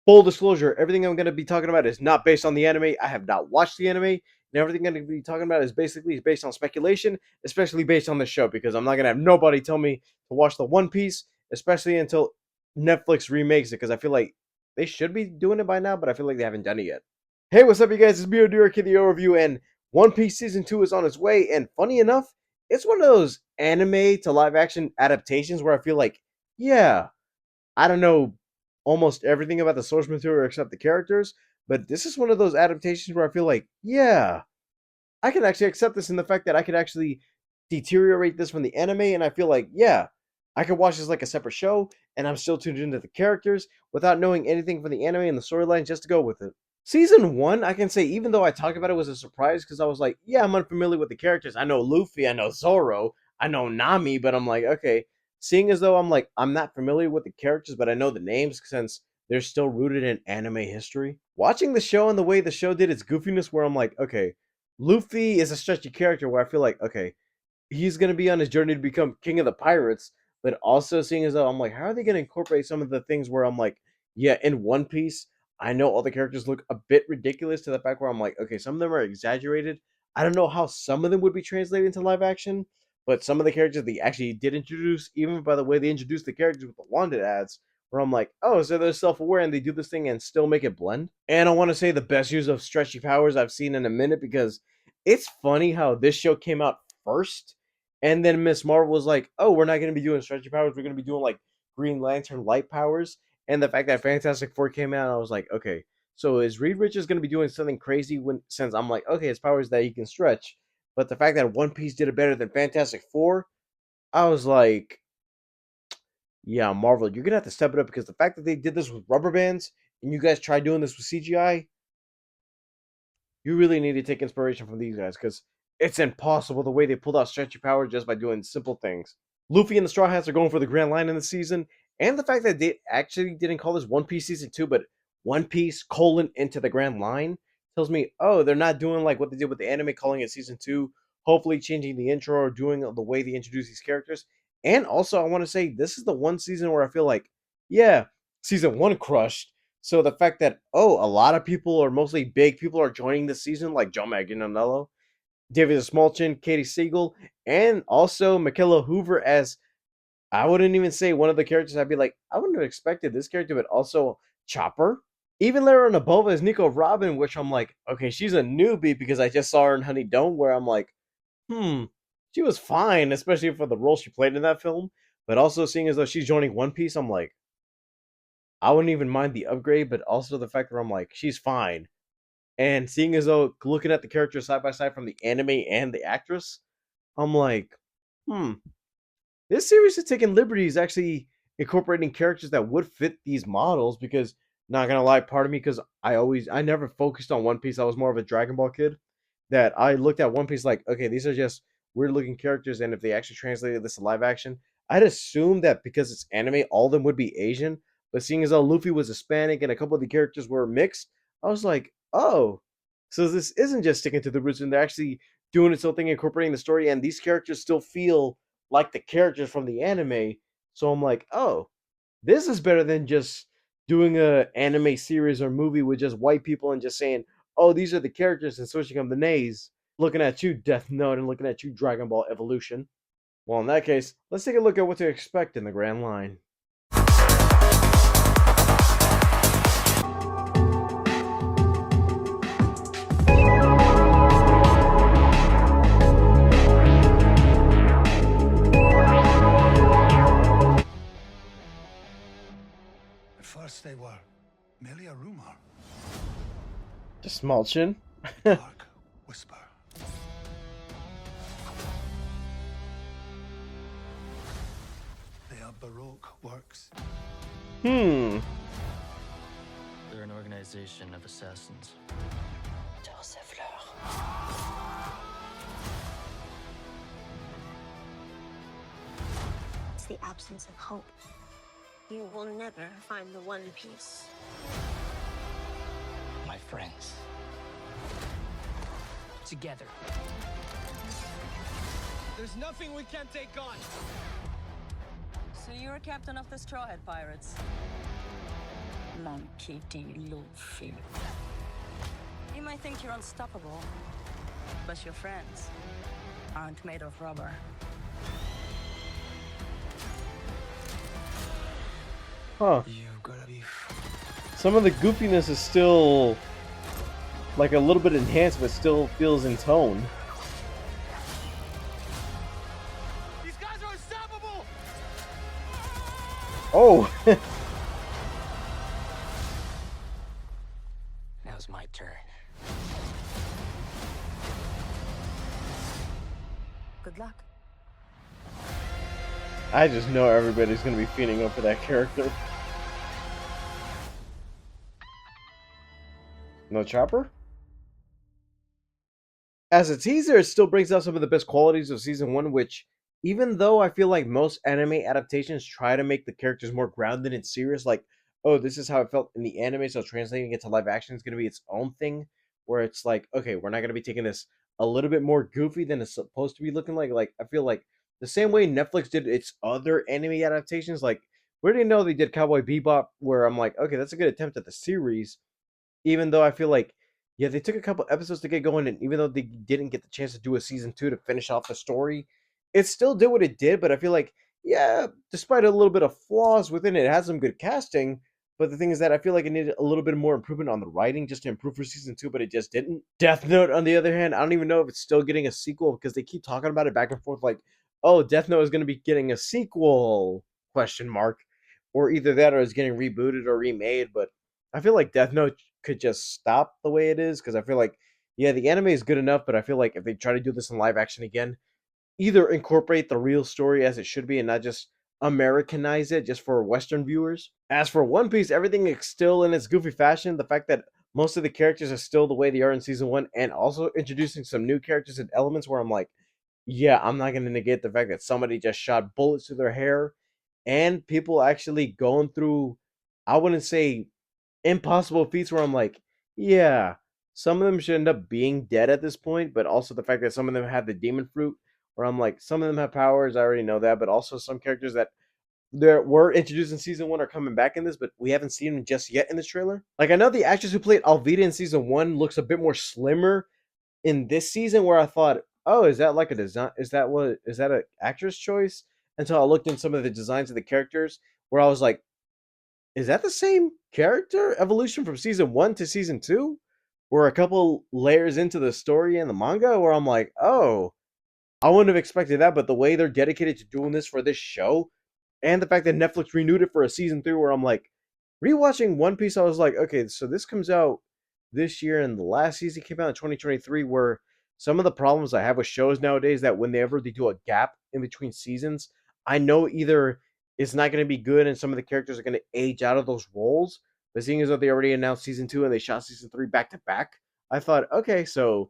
Full disclosure, everything I'm going to be talking about is not based on the anime. I have not watched the anime, and everything I'm going to be talking about is basically based on speculation, especially based on the show, because I'm not going to have nobody tell me to watch the One Piece, especially until Netflix remakes it, because I feel like they should be doing it by now, but I feel like they haven't done it yet. Hey, what's up, you guys? It's me, Odira Kid, the overview, and One Piece Season 2 is on its way, and funny enough, it's one of those anime to live action adaptations where I feel like, yeah, I don't know almost everything about the source material except the characters, but this is one of those adaptations where I feel like, yeah, I can actually accept this in the fact that I could actually deteriorate this from the anime, and I feel like, yeah, I could watch this like a separate show, and I'm still tuned into the characters without knowing anything from the anime and the storyline just to go with it. Season one, I can say, even though I talked about it, was a surprise because I was like, yeah, I'm unfamiliar with the characters. I know Luffy, I know Zoro, I know Nami, but I'm like, okay, seeing as though I'm like, I'm not familiar with the characters, but I know the names since they're still rooted in anime history. Watching the show and the way the show did its goofiness, where I'm like, okay, Luffy is a stretchy character where I feel like, okay, he's gonna be on his journey to become king of the pirates, but also seeing as though I'm like, how are they gonna incorporate some of the things where I'm like, yeah, in One Piece, I know all the characters look a bit ridiculous to the fact where I'm like, okay, some of them are exaggerated. I don't know how some of them would be translated into live action, but some of the characters they actually did introduce, even by the way they introduced the characters with the wanted ads, where I'm like, oh, so they're self-aware and they do this thing and still make it blend. And I want to say the best use of stretchy powers I've seen in a minute because it's funny how this show came out first and then Miss Marvel was like, "Oh, we're not going to be doing stretchy powers. We're going to be doing like Green Lantern light powers." And the fact that Fantastic Four came out, I was like, "Okay, so is Reed Richards going to be doing something crazy?" When since I'm like, "Okay, his powers that he can stretch," but the fact that One Piece did it better than Fantastic Four, I was like, "Yeah, Marvel, you're gonna have to step it up because the fact that they did this with rubber bands and you guys tried doing this with CGI, you really need to take inspiration from these guys because it's impossible the way they pulled out stretchy power just by doing simple things." Luffy and the Straw Hats are going for the Grand Line in the season, and the fact that they actually didn't call this One Piece season two, but One Piece colon into the Grand Line tells me, oh, they're not doing like what they did with the anime, calling it season two. Hopefully, changing the intro or doing the way they introduce these characters. And also, I want to say this is the one season where I feel like, yeah, season one crushed. So the fact that a lot of people or mostly big people are joining this season, like John Manganiello, David Smolchin, Katie Siegel, and also Michaela Hoover as I wouldn't even say one of the characters. I'd be like, I wouldn't have expected this character, but also Chopper. Even Lara Nabova as Nico Robin, which I'm like, okay, she's a newbie because I just saw her in Honey Dome, where I'm like, she was fine, especially for the role she played in that film. But also seeing as though she's joining One Piece, I'm like, I wouldn't even mind the upgrade, but also the fact that I'm like, she's fine. And seeing as though looking at the characters side by side from the anime and the actress, I'm like, hmm, this series is taking liberties actually incorporating characters that would fit these models because not gonna lie, part of me because I never focused on One Piece. I was more of a Dragon Ball kid. That I looked at One Piece like, okay, these are just weird looking characters, and if they actually translated this to live action, I'd assume that because it's anime, all of them would be Asian. But seeing as how Luffy was Hispanic and a couple of the characters were mixed, I was like, oh, so this isn't just sticking to the roots, and they're actually doing its own thing, incorporating the story, and these characters still feel like the characters from the anime. So I'm like, oh, this is better than just doing a anime series or movie with just white people and just saying, oh, these are the characters and switching them to nays. Looking at you, Death Note, and looking at you, Dragon Ball Evolution. Well, in that case, let's take a look at what to expect in the Grand Line. At first they were merely a rumor, Just Smolchin. a dark whisper. They are Baroque works. Hmm. They're an organization of assassins. It's the absence of hope. You will never find the One Piece. My friends. Together. There's nothing we can't take on. So you're a captain of the Straw Hat Pirates? Monkey D. Luffy. You might think you're unstoppable, but your friends aren't made of rubber. Huh. You gotta be. Some of the goofiness is still like a little bit enhanced, but still feels in tone. These guys are unstoppable! Oh, Now's my turn. Good luck. I just know everybody's gonna be fiending up for that character. No Chopper? As a teaser, it still brings out some of the best qualities of season one, which, even though I feel like most anime adaptations try to make the characters more grounded and serious, like, oh, this is how it felt in the anime, so translating it to live action is going to be its own thing, where it's like, okay, we're not going to be taking this a little bit more goofy than it's supposed to be looking like. Like, I feel like the same way Netflix did its other anime adaptations, like, we already know they did Cowboy Bebop, where I'm like, okay, that's a good attempt at the series, even though I feel like, yeah, they took a couple episodes to get going, and even though they didn't get the chance to do a season two to finish off the story, it still did what it did. But I feel like, yeah, despite a little bit of flaws within it, it had some good casting. But the thing is that I feel like it needed a little bit more improvement on the writing just to improve for season two, but it just didn't. Death Note, on the other hand, I don't even know if it's still getting a sequel because they keep talking about it back and forth, like, oh, Death Note is going to be getting a sequel? Question mark, or either that or it's getting rebooted or remade. But I feel like Death Note could just stop the way it is because I feel like, yeah, the anime is good enough, but I feel like if they try to do this in live action again, either incorporate the real story as it should be and not just Americanize it just for Western viewers. As for One Piece, everything is still in its goofy fashion. The fact that most of the characters are still the way they are in season one, and also introducing some new characters and elements where I'm like, yeah, I'm not going to negate the fact that somebody just shot bullets through their hair and people actually going through, I wouldn't say impossible feats where I'm like, yeah, some of them should end up being dead at this point, but also the fact that some of them have the demon fruit, where I'm like, some of them have powers, I already know that, but also some characters that there were introduced in season one are coming back in this, but we haven't seen them just yet in this trailer. Like, I know the actress who played Alvida in season one looks a bit more slimmer in this season, where I thought, oh, is that like a design? Is that an actress choice? Until I looked in some of the designs of the characters, where I was like, is that the same character evolution from season one to season two? We're a couple layers into the story and the manga, where I'm like, oh, I wouldn't have expected that. But the way they're dedicated to doing this for this show, and the fact that Netflix renewed it for a season three, where I'm like, rewatching One Piece, I was like, okay, so this comes out this year, and the last season came out in 2023. Where some of the problems I have with shows nowadays, that whenever they do a gap in between seasons, I know either it's not going to be good and some of the characters are going to age out of those roles. But seeing as though they already announced season two and they shot season three back to back, I thought, okay, so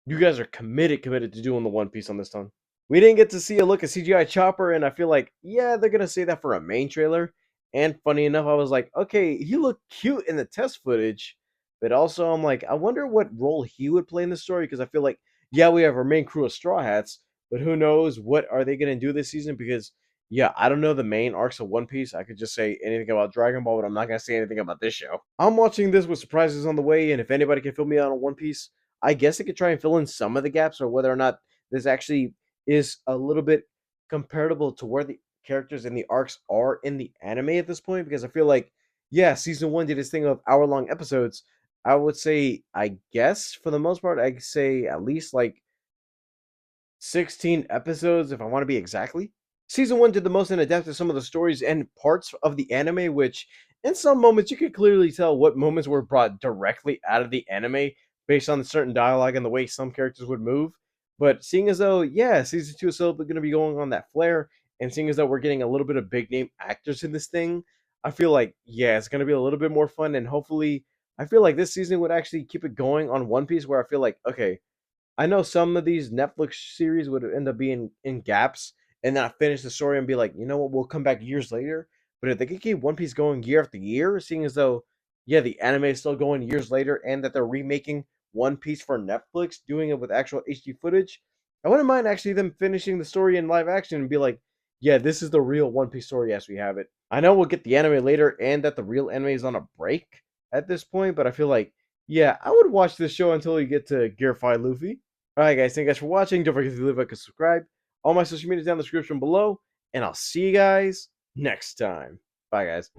you guys are committed to doing the One Piece on this time. We didn't get to see a look at CGI Chopper, and I feel like, yeah, they're gonna say that for a main trailer. And funny enough, I was like, okay, he looked cute in the test footage, but also I'm like, I wonder what role he would play in the story, because I feel like, yeah, we have our main crew of Straw Hats, but who knows what are they gonna do this season? Because yeah, I don't know the main arcs of One Piece. I could just say anything about Dragon Ball, but I'm not gonna say anything about this show. I'm watching this with surprises on the way, and if anybody can fill me out on One Piece, I guess it could try and fill in some of the gaps, or whether or not this actually is a little bit comparable to where the characters and the arcs are in the anime at this point. Because I feel like, yeah, season one did this thing of hour-long episodes. I would say, I guess for the most part, I'd say at least like 16 episodes if I want to be exactly. Season 1 did the most in adapt to some of the stories and parts of the anime, which in some moments you could clearly tell what moments were brought directly out of the anime based on certain dialogue and the way some characters would move. But seeing as though, yeah, season 2 is still going to be going on that flare, and seeing as though we're getting a little bit of big name actors in this thing, I feel like, yeah, it's going to be a little bit more fun. And hopefully, I feel like this season would actually keep it going on One Piece, where I feel like, okay, I know some of these Netflix series would end up being in gaps and not finish the story and be like, you know what, we'll come back years later. But if they could keep One Piece going year after year, seeing as though, yeah, the anime is still going years later and that they're remaking One Piece for Netflix, doing it with actual HD footage, I wouldn't mind actually them finishing the story in live action and be like, yeah, this is the real One Piece story as we have it. I know we'll get the anime later and that the real anime is on a break at this point, but I feel like, yeah, I would watch this show until you get to Gear 5 Luffy. Alright guys, thank you guys for watching. Don't forget to leave a like and subscribe. All my social media is down in the description below, and I'll see you guys next time. Bye guys.